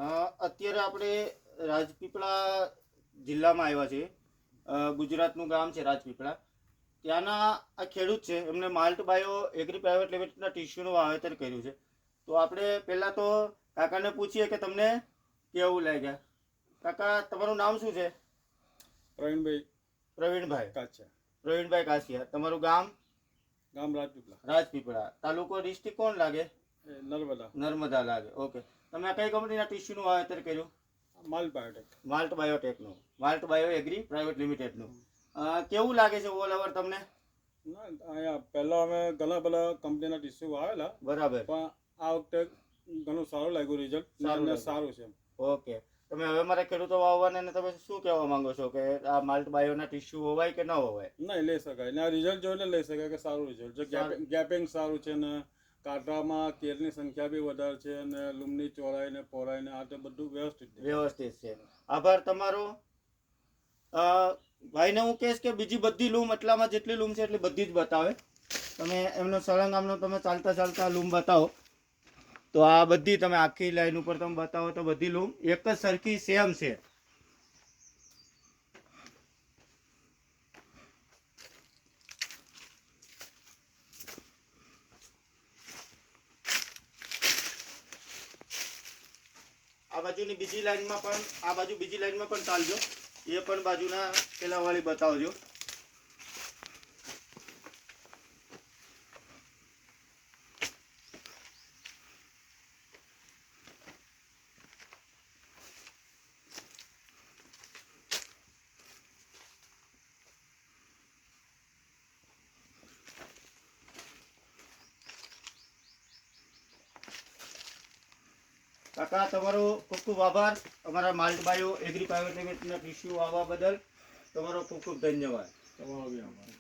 અત્યારે આપણે રાજપીપળા જિલ્લામાં આવ્યા છીએ. ગુજરાતનું ગામ છે રાજપીપળા. ત્યાંના આ ખેડૂત છે, એમને માલ્ટ બાયો એગ્રી પ્રાઇવેટ લિમિટેડના ટીસ્યુનું વાવેતર કર્યું છે. તો આપણે પહેલાં તો કાકાને પૂછીએ કે તમને કેવું લાગ્યા. કાકા, તમારું નામ શું છે? પ્રવીણભાઈ કાછિયા. પ્રવીણભાઈ કાછિયા. તમારું ગામ? ગામ રાજપીપળા. રાજપીપળા. તાલુકો ડિસ્ટ્રિક્ટ કોણ લાગે? નર્મદા. નર્મદા લાગે. ઓકે. તમે આ કઈ કંપનીના ટીસ્યુનું વાવેતર કર્યું? Malt biotech. માલ્ટ બાયોટેકનું, માલ્ટ બાયો એગ્રી પ્રાઇવેટ લિમિટેડનું. કેવું લાગે છે ઓલ ઓવર તમને? ના, અહીંયા પહેલાં અમે ઘણા બધા કંપનીના ટીસ્યુ આવેલા, બરાબર, પણ આ વખતે ઘણું સારું લાગ્યું રિઝલ્ટ. સારું છે. ઓકે. તમે હવે મારા ખેડૂતો વાવવાને તમે શું કહેવા માંગો છો કે આ માલ્ટ બાયોના ટીસ્યુ હોવાય કે ન હોવાય? નહીં, લઈ શકાય. ને આ રિઝલ્ટ જોઈને લઈ શકાય કે સારું રિઝલ્ટ છે. ગેપિંગ સારું છે ને કાંટામાં કેરની સંખ્યા બી વધારે છે અને લૂમની ચોરાઈ ને પહોળાઈ ને આ તો બધું વ્યવસ્થિત છે. આભાર તમારો. ભાઈને હું કહીશ કે બીજી બધી લૂમ એટલામાં જેટલી લૂમ છે એટલી બધી જ બતાવે. તમે એમનો સળંગ આમનો તમે ચાલતા ચાલતા લૂમ બતાવો તો આ બધી તમે આખી લાઈન ઉપર તમે બતાવો તો બધી લૂમ એક જ સરખી સેમ છે. આ બાજુની બીજી લાઈનમાં પણ આ બાજુ બીજી લાઈનમાં પણ ચાલજો. એ પણ બાજુના પેલા વાળી બતાવજો. કાકા, તમારો ખૂબ ખૂબ આભાર. અમારા માલ્ટ બાયો એગ્રી પ્રાઇવેટ લિમિટેડના ટીસ્યુ આવવા બદલ તમારો ખૂબ ખૂબ ધન્યવાદ. તમારો બી આભાર.